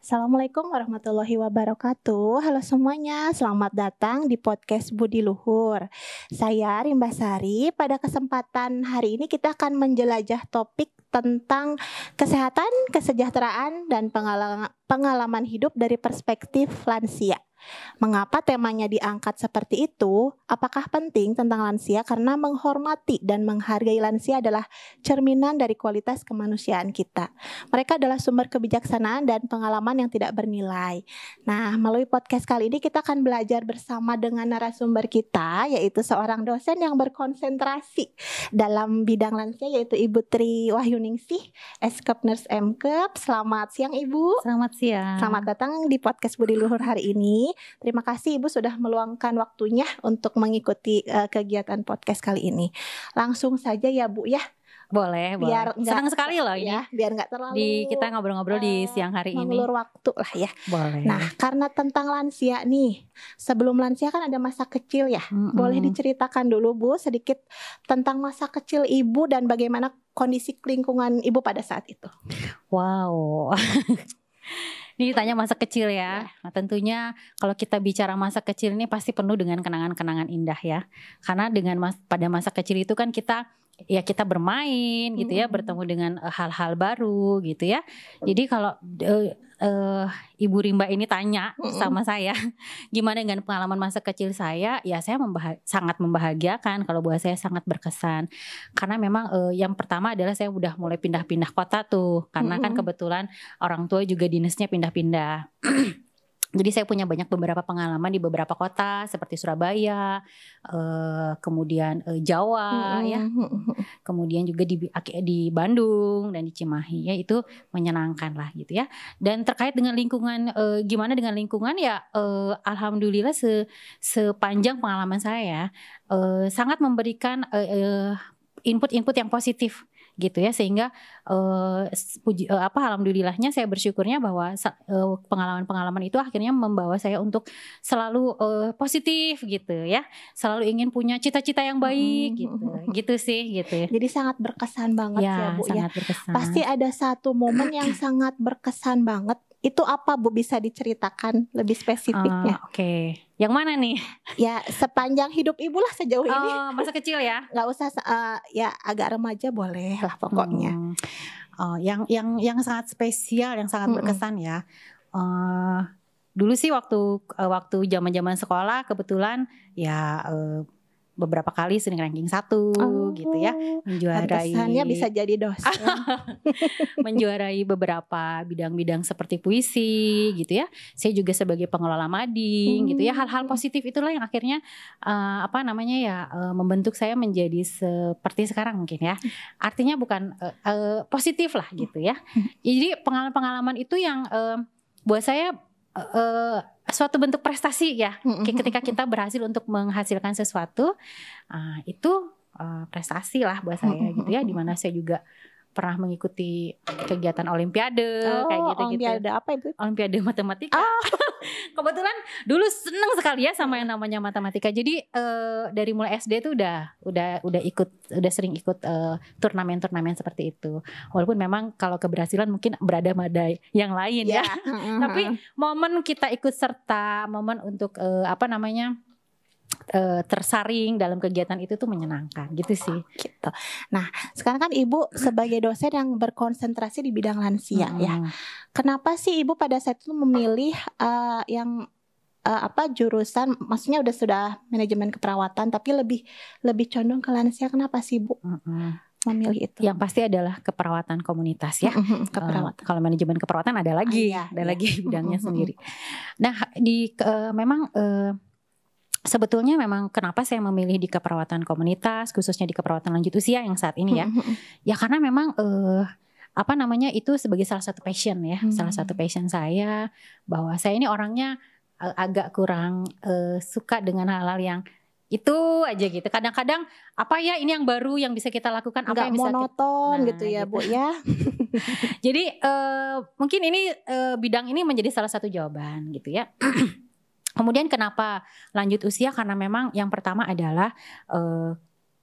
Assalamualaikum warahmatullahi wabarakatuh. Halo semuanya, selamat datang di podcast Budi Luhur. Saya Rimba Sari. Pada kesempatan hari ini kita akan menjelajah topik tentang kesehatan, kesejahteraan, dan pengalaman hidup dari perspektif lansia. Mengapa temanya diangkat seperti itu? Apakah penting tentang lansia? Karena menghormati dan menghargai lansia adalah cerminan dari kualitas kemanusiaan kita. Mereka adalah sumber kebijaksanaan dan pengalaman yang tidak bernilai. Nah, melalui podcast kali ini kita akan belajar bersama dengan narasumber kita, yaitu seorang dosen yang berkonsentrasi dalam bidang lansia, yaitu Ibu Tri Wahyuningsih, Eskep Nurse MKep. Selamat siang Ibu. Selamat siang. Selamat datang di podcast Budi Luhur hari ini. Terima kasih Ibu sudah meluangkan waktunya untuk mengikuti kegiatan podcast kali ini. Langsung saja ya Bu ya. Boleh. Senang sekali loh ini. Ya, biar nggak terlalu kita ngobrol-ngobrol di siang hari ini. Mengulur waktu lah ya. Boleh. Nah, karena tentang lansia nih. Sebelum lansia kan ada masa kecil ya. Boleh diceritakan dulu Bu sedikit tentang masa kecil Ibu dan bagaimana kondisi lingkungan Ibu pada saat itu. Wow. Ini ditanya masa kecil ya. Nah, tentunya kalau kita bicara masa kecil ini pasti penuh dengan kenangan-kenangan indah ya. Karena pada masa kecil itu kan kita bermain gitu ya, bertemu dengan hal-hal baru gitu ya. Jadi kalau Ibu Rimba ini tanya sama saya gimana dengan pengalaman masa kecil saya, ya saya sangat membahagiakan. Kalau buat saya sangat berkesan karena memang yang pertama adalah saya udah mulai pindah-pindah kota tuh, karena kan kebetulan orang tua juga dinasnya pindah-pindah. Jadi saya punya beberapa pengalaman di beberapa kota seperti Surabaya, kemudian Jawa ya, kemudian juga di Bandung dan di Cimahi ya, itu menyenangkan lah gitu ya. Dan terkait dengan lingkungan, gimana dengan lingkungan ya, alhamdulillah sepanjang pengalaman saya sangat memberikan input-input yang positif gitu ya, sehingga alhamdulillahnya saya bersyukurnya bahwa pengalaman-pengalaman itu akhirnya membawa saya untuk selalu positif gitu ya, selalu ingin punya cita-cita yang baik gitu sih gitu. Jadi sangat berkesan banget ya Bu sangat ya. Berkesan. Pasti ada satu momen yang sangat berkesan banget. Itu apa Bu, bisa diceritakan lebih spesifiknya? Oke. Yang mana nih? Ya sepanjang hidup Ibu lah sejauh ini. Masa kecil ya? Gak usah ya agak remaja boleh lah pokoknya. Yang sangat spesial, yang sangat berkesan ya. Dulu sih waktu zaman-zaman sekolah kebetulan ya beberapa kali sering ranking 1 gitu ya, menjuarai. Pantesannya bisa jadi dosen. Menjuarai beberapa bidang-bidang seperti puisi gitu ya. Saya juga sebagai pengelola mading gitu ya. Hal-hal positif itulah yang akhirnya membentuk saya menjadi seperti sekarang mungkin ya. Artinya bukan positif lah gitu ya. Jadi pengalaman-pengalaman itu yang buat saya suatu bentuk prestasi ya. Ketika kita berhasil untuk menghasilkan sesuatu, itu prestasi lah buat saya gitu ya. Dimana saya juga pernah mengikuti kegiatan olimpiade kayak gitu-gitu. Olimpiade apa itu? Olimpiade matematika. Kebetulan dulu seneng sekali ya sama yang namanya matematika. Jadi dari mulai SD tuh udah sering ikut turnamen-turnamen seperti itu. Walaupun memang kalau keberhasilan mungkin berada pada yang lain ya. Tapi momen kita ikut serta, momen untuk tersaring dalam kegiatan itu tuh menyenangkan gitu sih. Gitu. Nah, sekarang kan Ibu sebagai dosen yang berkonsentrasi di bidang lansia ya. Kenapa sih Ibu pada saat itu memilih jurusan, maksudnya sudah manajemen keperawatan tapi lebih condong ke lansia? Kenapa sih Ibu memilih itu? Yang pasti adalah keperawatan komunitas ya. Keperawatan. Kalau manajemen keperawatan ada lagi, lagi bidangnya sendiri. Nah, sebetulnya memang kenapa saya memilih di keperawatan komunitas, khususnya di keperawatan lanjut usia yang saat ini ya. Ya karena memang itu sebagai salah satu passion ya. Salah satu passion saya, bahwa saya ini orangnya agak kurang suka dengan hal-hal yang itu aja gitu. Kadang-kadang ini yang baru yang bisa kita lakukan, apa yang bisa monoton gitu ya Bu ya. Jadi mungkin ini bidang ini menjadi salah satu jawaban gitu ya. Kemudian kenapa lanjut usia? Karena memang yang pertama adalah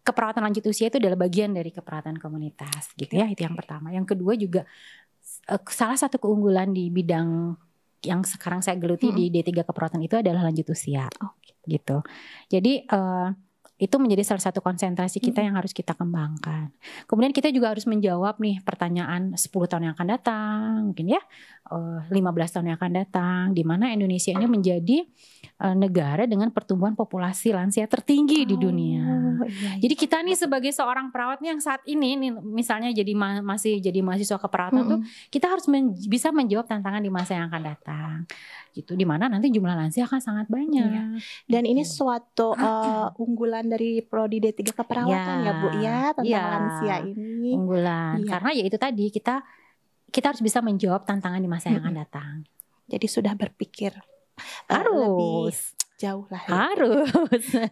keperawatan lanjut usia itu adalah bagian dari keperawatan komunitas gitu ya. Itu yang pertama. Yang kedua juga salah satu keunggulan di bidang yang sekarang saya geluti di D3 keperawatan itu adalah lanjut usia. Gitu. Jadi itu menjadi salah satu konsentrasi kita yang harus kita kembangkan. Kemudian kita juga harus menjawab nih pertanyaan 10 tahun yang akan datang, mungkin ya 15 tahun yang akan datang, di mana Indonesia ini menjadi negara dengan pertumbuhan populasi lansia tertinggi di dunia. Iya. Jadi kita nih sebagai seorang perawat yang saat ini nih, misalnya masih jadi mahasiswa keperawatan tuh, kita harus bisa menjawab tantangan di masa yang akan datang. Gitu, di mana nanti jumlah lansia akan sangat banyak. Iya. Dan ini suatu unggulan dari prodi D3 keperawatan ya Bu ya, tentang lansia ini. Unggulan. Karena ya itu tadi kita harus bisa menjawab tantangan di masa yang akan datang. Jadi sudah berpikir lebih jauh lah ya. Harus.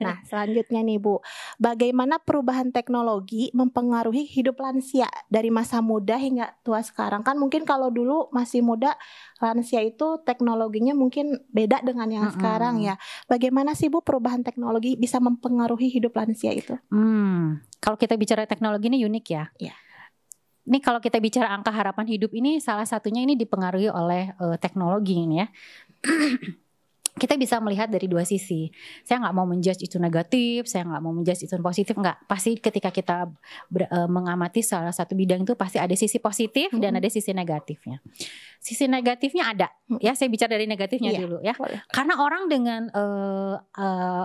Nah, selanjutnya nih Bu, bagaimana perubahan teknologi mempengaruhi hidup lansia dari masa muda hingga tua sekarang? Kan mungkin kalau dulu masih muda, lansia itu teknologinya mungkin beda dengan yang sekarang ya. Bagaimana sih Bu perubahan teknologi bisa mempengaruhi hidup lansia itu? Kalau kita bicara teknologi ini unik ya. Iya. Ini kalau kita bicara angka harapan hidup ini, salah satunya ini dipengaruhi oleh teknologi ini ya. Kita bisa melihat dari dua sisi. Saya nggak mau menjudge itu negatif, saya nggak mau menjudge itu positif, nggak. Pasti ketika kita mengamati salah satu bidang itu pasti ada sisi positif dan ada sisi negatifnya. Sisi negatifnya ada, ya saya bicara dari negatifnya dulu ya. Karena orang dengan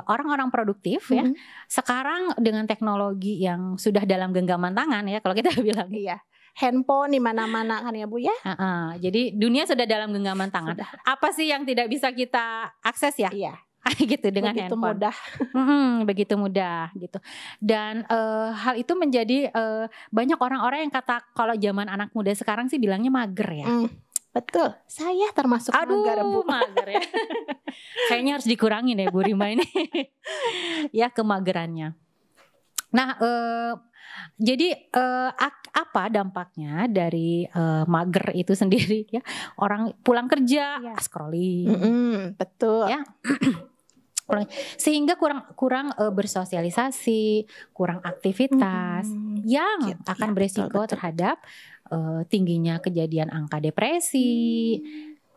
orang-orang produktif ya, sekarang dengan teknologi yang sudah dalam genggaman tangan ya, kalau kita bilang. Iya. Handphone di mana-mana kan ya Bu ya. Jadi dunia sudah dalam genggaman tangan. Apa sih yang tidak bisa kita akses ya? Iya. Gitu dengan begitu handphone. Mudah. Begitu mudah gitu. Dan hal itu menjadi banyak orang-orang yang kata kalau zaman anak muda sekarang sih bilangnya mager ya. Betul. Saya termasuk mager Bu. Mager ya. Kayaknya harus dikurangin ya Bu Rima ini. Ya kemagerannya. Nah, jadi apa dampaknya dari mager itu sendiri ya? Orang pulang kerja scrolling, betul. Ya. Sehingga kurang bersosialisasi, kurang aktivitas yang akan beresiko terhadap tingginya kejadian angka depresi,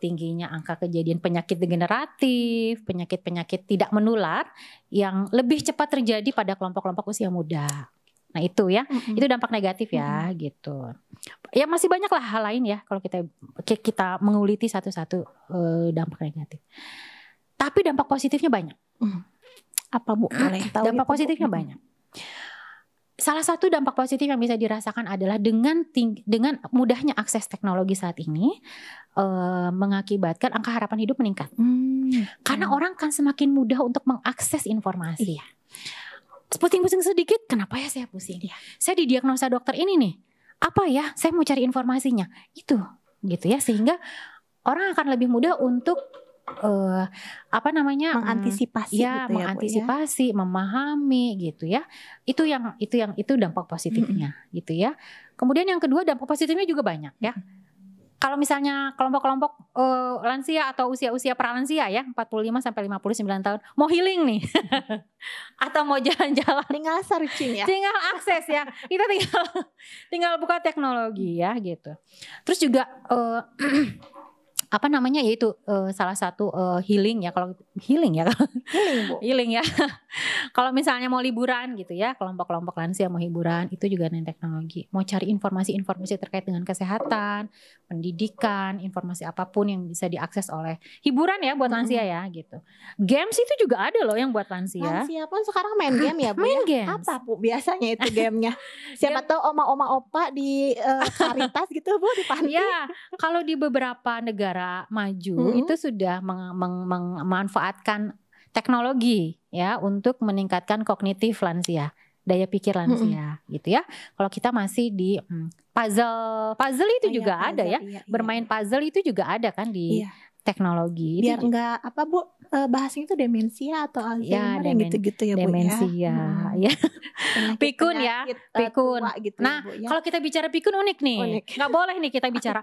tingginya angka kejadian penyakit degeneratif, penyakit-penyakit tidak menular yang lebih cepat terjadi pada kelompok-kelompok usia muda. Nah itu ya, itu dampak negatif ya gitu. Ya masih banyak lah hal lain ya kalau kita menguliti satu-satu dampak negatif. Tapi dampak positifnya banyak. Apa Bu? Boleh tahu? Dampak positifnya banyak. Salah satu dampak positif yang bisa dirasakan adalah dengan mudahnya akses teknologi saat ini mengakibatkan angka harapan hidup meningkat. Karena orang kan semakin mudah untuk mengakses informasi. Pusing-pusing sedikit, kenapa ya saya pusing? Saya didiagnosa dokter ini nih, apa ya? Saya mau cari informasinya. Itu, gitu ya. Sehingga orang akan lebih mudah untuk mengantisipasi, mengantisipasi, memahami, gitu ya. Itu dampak positifnya, gitu ya. Kemudian yang kedua dampak positifnya juga banyak ya. Kalau misalnya kelompok-kelompok lansia atau usia-usia pralansia ya 45 sampai 59 tahun mau healing nih atau mau jalan-jalan, tinggal searching ya. Tinggal akses ya. Kita tinggal buka teknologi ya gitu. Terus juga yaitu salah satu healing ya, kalau healing ya Bu. Healing ya. Kalau misalnya mau liburan gitu ya, kelompok-kelompok lansia mau hiburan, itu juga dengan teknologi. Mau cari informasi terkait dengan kesehatan, pendidikan, informasi apapun yang bisa diakses oleh hiburan ya buat lansia ya gitu. Games itu juga ada loh yang buat lansia. Lansia pun sekarang main game ya Bu. Main game. Apa Bu biasanya itu gamenya? Siapa tahu oma-oma opa di Caritas gitu Bu, di panti. Ya, kalau di beberapa negara maju itu sudah memanfaatkan teknologi ya untuk meningkatkan kognitif lansia, daya pikir lansia gitu ya. Kalau kita masih di puzzle itu juga ada ya. Bermain puzzle itu juga ada kan di teknologi. Biar enggak bahasanya itu demensia atau Alzheimer gitu-gitu ya Bu. Demensia ya. Pikun ya, pikun. Gitu nah, ya, Bu, ya. Kalau kita bicara pikun unik nih. Nggak boleh nih kita bicara.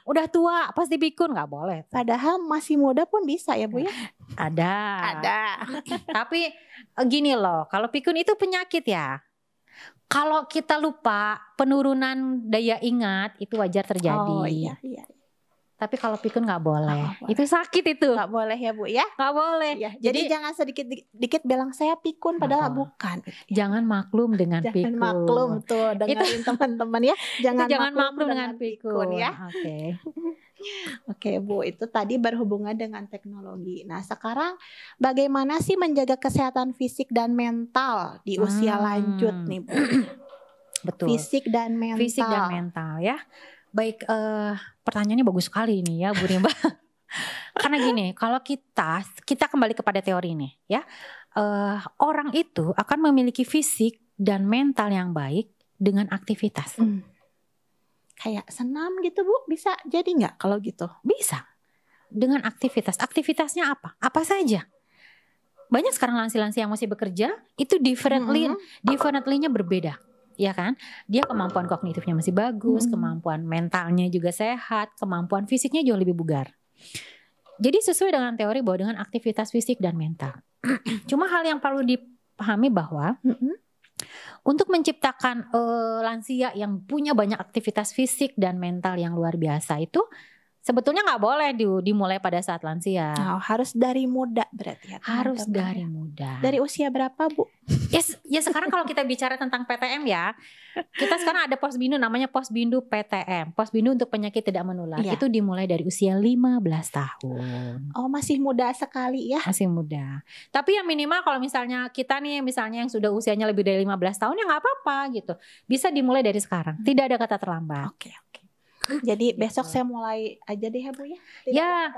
Udah tua pasti pikun, nggak boleh. Padahal masih muda pun bisa ya Bu ya. Ada. Tapi gini loh, kalau pikun itu penyakit ya. Kalau kita lupa penurunan daya ingat itu wajar terjadi. Oh iya. Tapi kalau pikun nggak boleh. Nggak boleh. Itu sakit itu. Nggak boleh ya Bu ya. Nggak boleh. Ya, jadi jangan sedikit-dikit bilang saya pikun padahal bukan. Jangan maklum dengan pikun. Jangan maklum tuh dengerin teman-teman ya. Jangan maklum dengan pikun ya. Oke. Oke Bu, itu tadi berhubungan dengan teknologi. Nah sekarang bagaimana sih menjaga kesehatan fisik dan mental di usia lanjut nih Bu? Betul. Fisik dan mental ya. Baik, pertanyaannya bagus sekali ini ya Bu Rimba. Karena gini, kalau kita kembali kepada teori nih ya, orang itu akan memiliki fisik dan mental yang baik dengan aktivitas. Kayak senam gitu Bu, bisa jadi nggak kalau gitu? Bisa, dengan aktivitas. Aktivitasnya apa? Apa saja? Banyak sekarang lansia-lansia yang masih bekerja, itu differently-nya berbeda. Ya kan, dia kemampuan kognitifnya masih bagus, kemampuan mentalnya juga sehat, kemampuan fisiknya jauh lebih bugar. Jadi sesuai dengan teori bahwa dengan aktivitas fisik dan mental. Cuma hal yang perlu dipahami bahwa untuk menciptakan lansia yang punya banyak aktivitas fisik dan mental yang luar biasa itu sebetulnya nggak boleh dimulai pada saat lansia. Harus dari muda berarti ya. Harus dari muda. Dari usia berapa Bu? Ya sekarang kalau kita bicara tentang PTM ya, kita sekarang ada posbindu namanya posbindu PTM, posbindu untuk penyakit tidak menular. Itu dimulai dari usia 15 tahun. Oh masih muda sekali ya? Masih muda. Tapi yang minimal kalau misalnya kita nih misalnya yang sudah usianya lebih dari 15 tahun ya nggak apa-apa gitu. Bisa dimulai dari sekarang. Tidak ada kata terlambat. Oke. Jadi besok saya mulai aja deh ya Bu ya.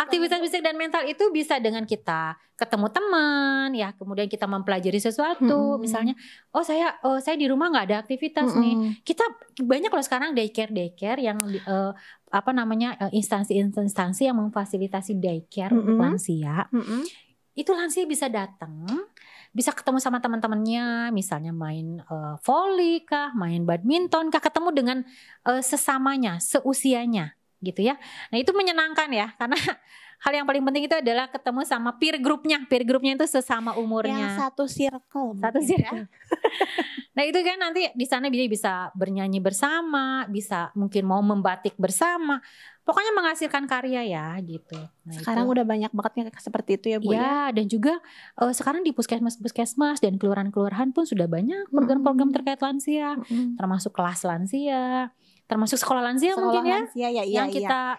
Aktivitas fisik dan mental itu bisa dengan kita ketemu teman ya, kemudian kita mempelajari sesuatu. Misalnya, saya di rumah nggak ada aktivitas nih. Kita banyak loh sekarang daycare yang instansi yang memfasilitasi daycare untuk lansia. Itu lansia bisa datang, bisa ketemu sama teman-temannya, misalnya main volley kah, main badminton kah, ketemu dengan sesamanya, seusianya gitu ya. Nah itu menyenangkan ya, karena hal yang paling penting itu adalah ketemu sama peer groupnya itu sesama umurnya. Yang satu circle. Ya. Nah itu kan nanti di sana dia bisa bernyanyi bersama, bisa mungkin mau membatik bersama. Pokoknya menghasilkan karya ya gitu. Nah, sekarang udah banyak banget seperti itu ya Bu ya. Dan juga sekarang di puskesmas dan kelurahan pun sudah banyak program-program terkait lansia, termasuk kelas lansia, termasuk sekolah lansia mungkin ya.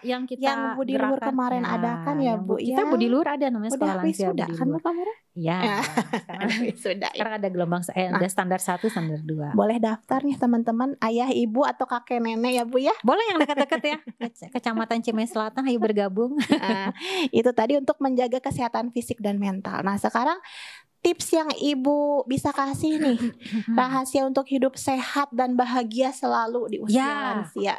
Yang kita Budi Luhur kemarin adakan ya Bu. Kita Budi Luhur ada namanya sekolah lansia. Udah kan Bu kemarin? Ya. Sekarang ada gelombang ada standar 1, standar 2. Boleh daftar nih teman-teman, ayah, ibu atau kakek nenek ya Bu ya. Boleh yang dekat-dekat ya. Kecamatan Cimahi Selatan, ayo bergabung. Itu tadi untuk menjaga kesehatan fisik dan mental. Nah sekarang tips yang Ibu bisa kasih nih, rahasia untuk hidup sehat dan bahagia selalu di usia lansia.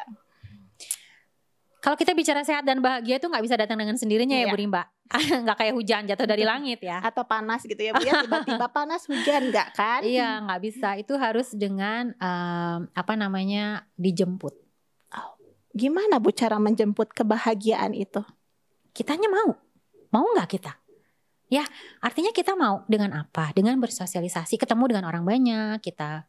Kalau kita bicara sehat dan bahagia itu nggak bisa datang dengan sendirinya ya Bu Rimba. Nggak kayak hujan jatuh dari langit ya. Atau panas gitu ya Bu ya, tiba-tiba panas hujan nggak kan? Iya nggak bisa, itu harus dengan dijemput. Gimana Bu cara menjemput kebahagiaan itu? Kitanya mau nggak kita? Ya, artinya kita mau dengan apa? Dengan bersosialisasi, ketemu dengan orang banyak, kita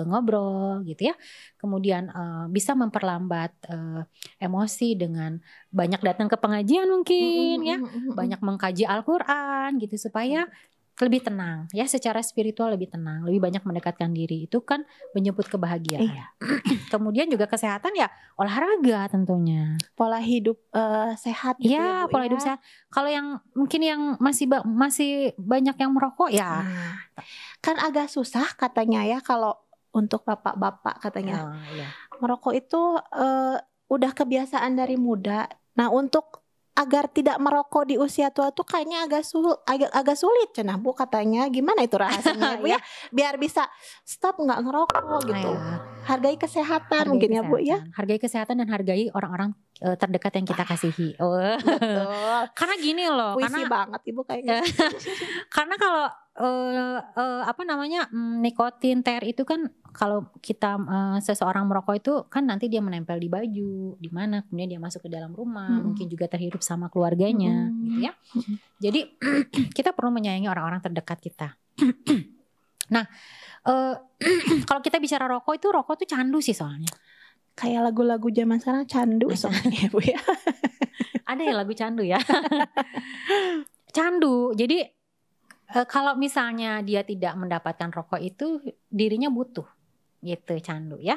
ngobrol gitu ya. Kemudian bisa memperlambat emosi dengan banyak datang ke pengajian mungkin ya. Banyak mengkaji Al-Qur'an gitu supaya lebih tenang ya, secara spiritual lebih tenang, lebih banyak mendekatkan diri. Itu kan menjemput kebahagiaan. Kemudian juga kesehatan ya, olahraga tentunya. Pola hidup sehat gitu ya, pola hidup sehat. Kalau yang mungkin yang masih banyak yang merokok ya. Kan agak susah katanya ya kalau untuk bapak-bapak katanya. Merokok itu udah kebiasaan dari muda. Nah, untuk agar tidak merokok di usia tua tuh kayaknya agak sulit cenah Bu katanya. Gimana itu rahasianya Bu ya? Biar bisa stop nggak ngerokok gitu. Hargai kesehatan mungkin ya Bu ya. Hargai kesehatan dan hargai orang-orang terdekat yang kita kasihi. Betul. Karena gini loh, puisi banget Ibu kayaknya. Karena kalau nikotin, THR itu kan kalau kita seseorang merokok itu kan nanti dia menempel di baju, di mana kemudian dia masuk ke dalam rumah, mungkin juga terhirup sama keluarganya, gitu ya. Jadi kita perlu menyayangi orang-orang terdekat kita. Nah, kalau kita bicara rokok tuh candu sih soalnya. Kayak lagu-lagu zaman sekarang candu soalnya Bu ya. Ada ya lagu candu ya. Candu. Jadi kalau misalnya dia tidak mendapatkan rokok itu dirinya butuh gitu candu ya.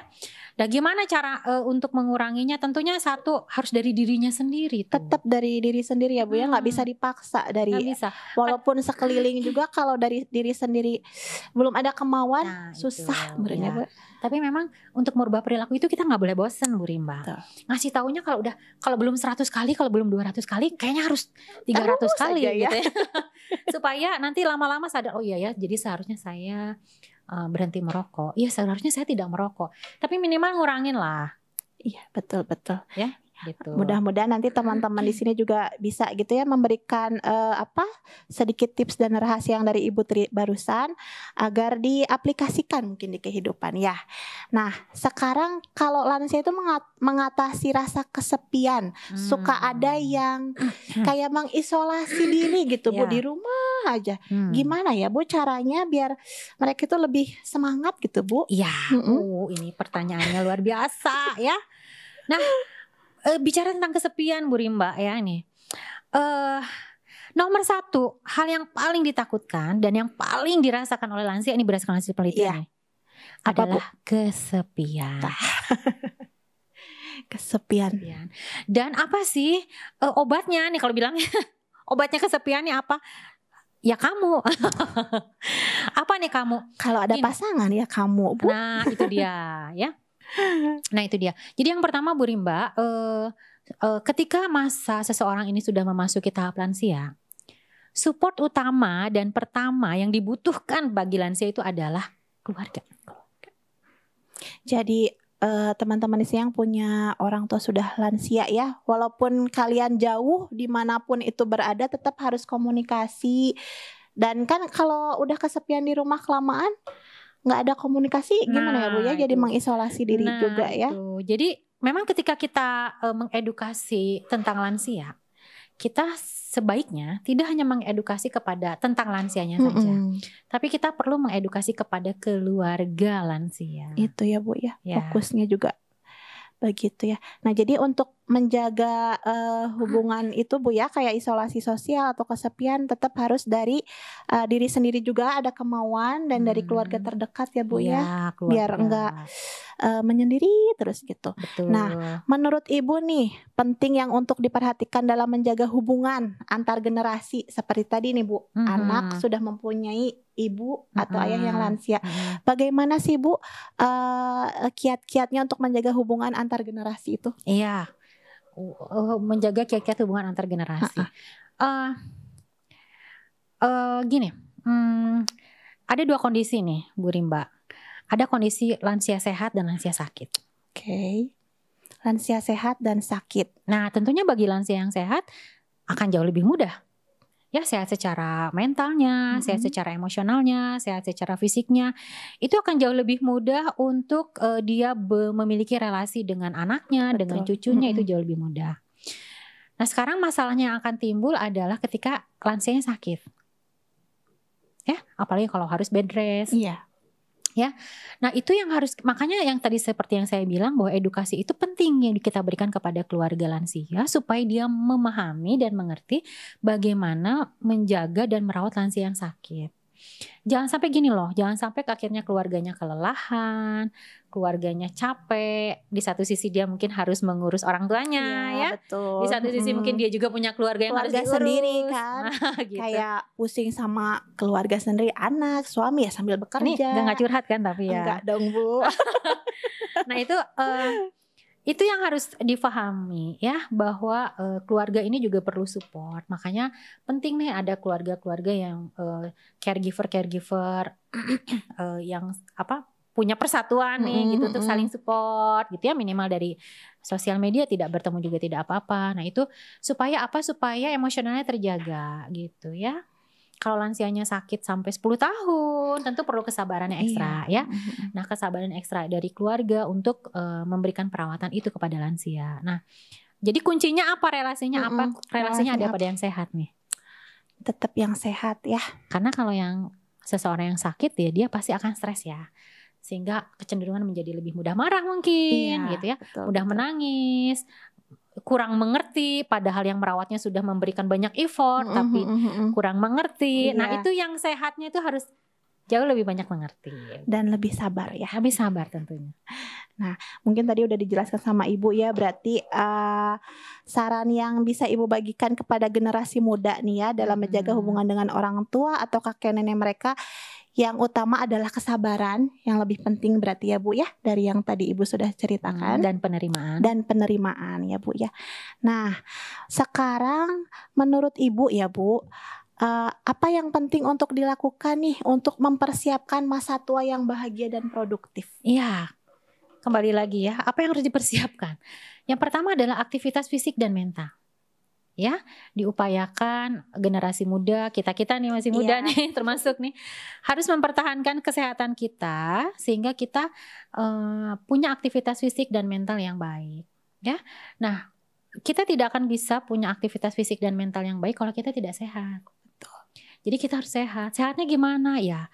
Dan gimana cara untuk menguranginya? Tentunya satu harus dari dirinya sendiri tuh. Tetap dari diri sendiri ya Bu ya, nggak bisa dipaksa dari. Nggak bisa. Walaupun sekeliling juga kalau dari diri sendiri belum ada kemauan, Nah, susah itu, sebenarnya ya. Bu. Tapi memang untuk merubah perilaku itu kita nggak boleh bosen Bu Rimba. Betul. Ngasih taunya kalau belum 100 kali, kalau belum 200 kali, kayaknya harus 300 Terus kali aja ya. gitu ya. Supaya nanti lama-lama sadar, oh iya ya, jadi seharusnya saya berhenti merokok. Iya, seharusnya saya tidak merokok. Tapi minimal ngurangin lah. Iya, betul. Ya, gitu. Mudah-mudahan nanti teman-teman di sini juga bisa gitu ya memberikan sedikit tips dan rahasia yang dari Ibu Tri barusan agar diaplikasikan mungkin di kehidupan ya. Nah, sekarang kalau lansia itu mengatasi rasa kesepian, suka ada yang kayak mengisolasi diri gitu Bu, di rumah aja. Gimana ya Bu caranya biar mereka itu lebih semangat gitu Bu? Iya, ini pertanyaannya luar biasa ya. Nah, bicara tentang kesepian Bu Rimba ya nih. Nomor satu, hal yang paling ditakutkan dan yang paling dirasakan oleh lansia, ini berdasarkan hasil penelitian nih, adalah kesepian. Kesepian. Dan apa sih obatnya nih kalau bilangnya? Obatnya kesepian nih apa? Ya kamu. Apa nih kamu? Kalau ada pasangan ya kamu Bu. Nah itu dia ya. Nah itu dia. Jadi yang pertama Bu Rimba, ketika masa seseorang ini sudah memasuki tahap lansia, support utama dan pertama yang dibutuhkan bagi lansia itu adalah keluarga. Jadi teman-teman di sini yang punya orang tua sudah lansia ya, walaupun kalian jauh dimanapun itu berada, tetap harus komunikasi. Dan kan kalau udah kesepian di rumah kelamaan, nggak ada komunikasi, gimana ya Bu ya? Jadi mengisolasi diri juga ya. Jadi memang ketika kita mengedukasi tentang lansia, kita sebaiknya tidak hanya mengedukasi kepada tentang lansianya saja, tapi kita perlu mengedukasi kepada keluarga lansia. Itu ya Bu ya. Fokusnya juga begitu ya. Nah jadi untuk menjaga hubungan itu Bu ya, kayak isolasi sosial atau kesepian, tetap harus dari diri sendiri juga ada kemauan dan dari keluarga terdekat ya Bu ya, biar enggak menyendiri terus gitu. Betul. Nah menurut Ibu nih penting yang untuk diperhatikan dalam menjaga hubungan antar generasi seperti tadi nih Bu, anak sudah mempunyai ibu atau ayah yang lansia. Bagaimana sih Bu kiat-kiatnya untuk menjaga hubungan antar generasi itu? Iya, menjaga kiat-kiat hubungan antar generasi. Gini, ada dua kondisi nih Bu Rimba. Ada kondisi lansia sehat dan lansia sakit. Oke. Lansia sehat dan sakit. Nah tentunya bagi lansia yang sehat akan jauh lebih mudah. Ya, sehat secara mentalnya, sehat secara emosionalnya, sehat secara fisiknya. Itu akan jauh lebih mudah untuk dia memiliki relasi dengan anaknya, dengan cucunya, itu jauh lebih mudah. Nah sekarang masalahnya yang akan timbul adalah ketika lansianya sakit. Ya, apalagi kalau harus bed rest. Iya. Ya, nah itu yang harus, makanya yang tadi seperti yang saya bilang bahwa edukasi itu penting yang kita berikan kepada keluarga lansia supaya dia memahami dan mengerti bagaimana menjaga dan merawat lansia yang sakit. Jangan sampai gini loh, jangan sampai akhirnya keluarganya kelelahan, keluarganya capek. Di satu sisi dia mungkin harus mengurus orang tuanya ya. Betul. Di satu sisi mungkin dia juga punya keluarga yang harus diurus sendiri kan. Nah, gitu. Kayak pusing sama keluarga sendiri, anak, suami ya sambil bekerja. Ini nggak curhat kan tapi ya. Enggak dong Bu. Nah itu yang harus difahami ya, bahwa keluarga ini juga perlu support. Makanya penting nih ada keluarga-keluarga yang caregiver yang punya persatuan nih gitu untuk saling support gitu ya, minimal dari sosial media, tidak bertemu juga tidak apa-apa. Nah itu supaya emosionalnya terjaga gitu ya. Kalau lansianya sakit sampai 10 tahun, tentu perlu kesabarannya ekstra ya. Nah, kesabaran ekstra dari keluarga untuk memberikan perawatan itu kepada lansia. Nah, jadi kuncinya apa, relasinya apa? Relasinya ada pada yang sehat nih. Tetap yang sehat ya. Karena kalau yang seseorang yang sakit ya, dia pasti akan stres ya. sehingga kecenderungan menjadi lebih mudah marah mungkin gitu ya, betul, mudah menangis, kurang mengerti, padahal yang merawatnya sudah memberikan banyak effort tapi kurang mengerti. Nah itu yang sehatnya itu harus jauh lebih banyak mengerti dan lebih sabar ya. Lebih sabar tentunya. Nah, mungkin tadi udah dijelaskan sama Ibu ya, berarti saran yang bisa Ibu bagikan kepada generasi muda nih ya dalam menjaga hubungan dengan orang tua atau kakek nenek mereka, yang utama adalah kesabaran, yang lebih penting berarti ya Bu ya, dari yang tadi Ibu sudah ceritakan. Dan penerimaan. Dan penerimaan ya Bu ya. Nah, sekarang menurut Ibu ya Bu, apa yang penting untuk dilakukan nih untuk mempersiapkan masa tua yang bahagia dan produktif? Iya. Kembali lagi ya, apa yang harus dipersiapkan? Yang pertama adalah aktivitas fisik dan mental. Ya, diupayakan generasi muda, kita nih masih muda nih termasuk nih, harus mempertahankan kesehatan kita sehingga kita punya aktivitas fisik dan mental yang baik. Ya, nah kita tidak akan bisa punya aktivitas fisik dan mental yang baik kalau kita tidak sehat. Jadi kita harus sehat. Sehatnya gimana ya?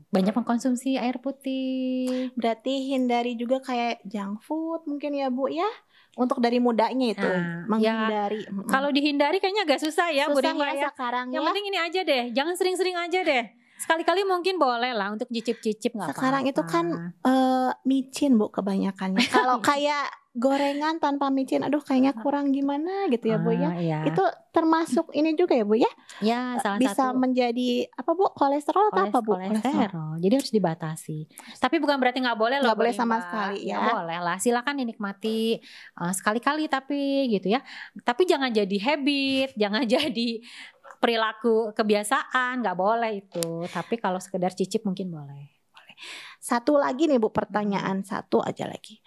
Banyak mengkonsumsi air putih. Berarti hindari juga kayak junk food mungkin ya Bu ya. Untuk dari mudanya itu menghindari. Ya, kalau dihindari kayaknya agak susah ya Bu Rima ya. Sekarang yang penting ini aja deh, jangan sering-sering aja deh. Sekali-kali mungkin boleh lah untuk cicip-cicip nggak apa-apa. Sekarang itu kan micin Bu kebanyakannya. Kalau kayak gorengan tanpa micin, aduh kayaknya kurang gimana gitu ya Bu ya. Iya. Itu termasuk ini juga ya Bu ya. Ya, salah bisa satu menjadi apa Bu, kolesterol atau apa Bu? Kolesterol. Jadi harus dibatasi. Tapi bukan berarti nggak boleh loh. Nggak boleh sama sekali ya. Boleh lah, silakan dinikmati sekali-kali tapi gitu ya. Tapi jangan jadi habit, jangan jadi perilaku kebiasaan, nggak boleh itu. Tapi kalau sekedar cicip mungkin boleh. Satu lagi nih Bu, pertanyaan satu aja lagi.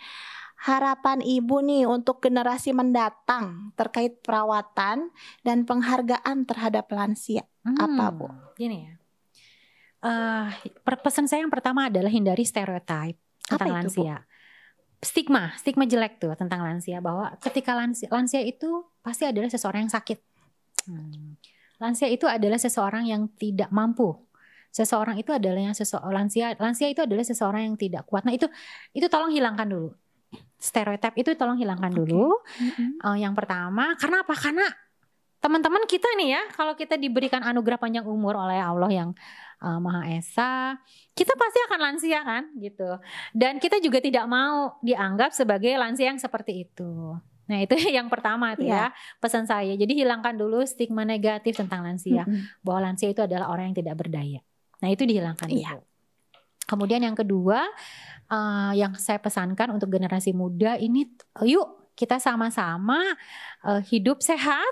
Harapan Ibu nih untuk generasi mendatang terkait perawatan dan penghargaan terhadap lansia apa Bu? Gini ya, pesan saya yang pertama adalah hindari stereotip tentang lansia. Stigma jelek tuh tentang lansia, bahwa ketika lansia itu pasti adalah seseorang yang sakit. Lansia itu adalah seseorang yang tidak mampu. Seseorang itu adalah lansia itu adalah seseorang yang tidak kuat. Nah itu tolong hilangkan dulu. Stereotip itu tolong hilangkan dulu. Yang pertama, karena apa? Karena teman-teman kita nih ya, kalau kita diberikan anugerah panjang umur oleh Allah yang Maha Esa, kita pasti akan lansia kan gitu. Dan kita juga tidak mau dianggap sebagai lansia yang seperti itu. Nah itu yang pertama tuh ya pesan saya. Jadi hilangkan dulu stigma negatif tentang lansia, bahwa lansia itu adalah orang yang tidak berdaya. Nah itu dihilangkan dulu. Kemudian yang kedua, yang saya pesankan untuk generasi muda ini, yuk kita sama-sama hidup sehat,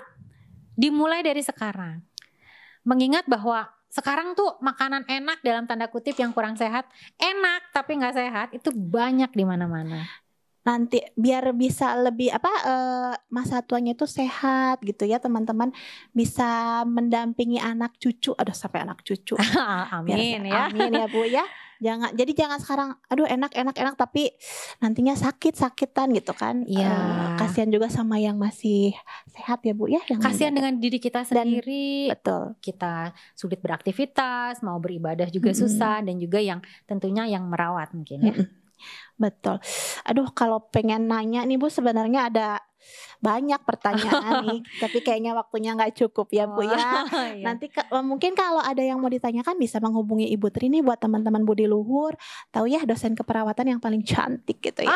dimulai dari sekarang. Mengingat bahwa sekarang tuh makanan enak dalam tanda kutip yang kurang sehat, enak tapi nggak sehat itu banyak di mana-mana. Nanti biar bisa lebih masa tuanya itu sehat gitu ya teman-teman, bisa mendampingi anak cucu, sampai anak cucu. Amin ya. Amin ya Bu ya. Jangan sekarang aduh enak tapi nantinya sakitan gitu kan. Kasihan juga sama yang masih sehat ya Bu ya. Kasihan dengan diri kita sendiri. Betul. Kita sulit beraktivitas, mau beribadah juga susah, dan juga yang tentunya yang merawat mungkin ya. Betul. Aduh kalau pengen nanya nih Bu, sebenarnya ada banyak pertanyaan nih, tapi kayaknya waktunya nggak cukup ya Bu ya. Nanti mungkin kalau ada yang mau ditanyakan bisa menghubungi Ibu Tri nih, buat teman-teman Budi Luhur. Tahu ya, dosen keperawatan yang paling cantik gitu ya.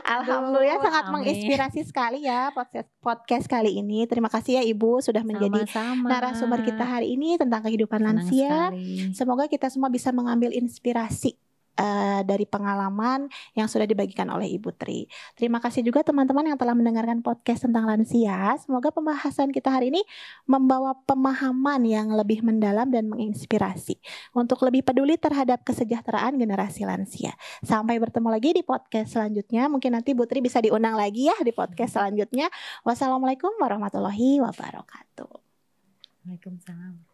Alhamdulillah sangat menginspirasi sekali ya podcast kali ini. Terima kasih ya Ibu sudah menjadi narasumber kita hari ini tentang kehidupan lansia. Semoga kita semua bisa mengambil inspirasi dari pengalaman yang sudah dibagikan oleh Ibu Tri. Terima kasih juga teman-teman yang telah mendengarkan podcast tentang lansia. Semoga pembahasan kita hari ini membawa pemahaman yang lebih mendalam dan menginspirasi untuk lebih peduli terhadap kesejahteraan generasi lansia. Sampai bertemu lagi di podcast selanjutnya. Mungkin nanti Ibu Tri bisa diundang lagi ya di podcast selanjutnya. Wassalamualaikum warahmatullahi wabarakatuh. Waalaikumsalam.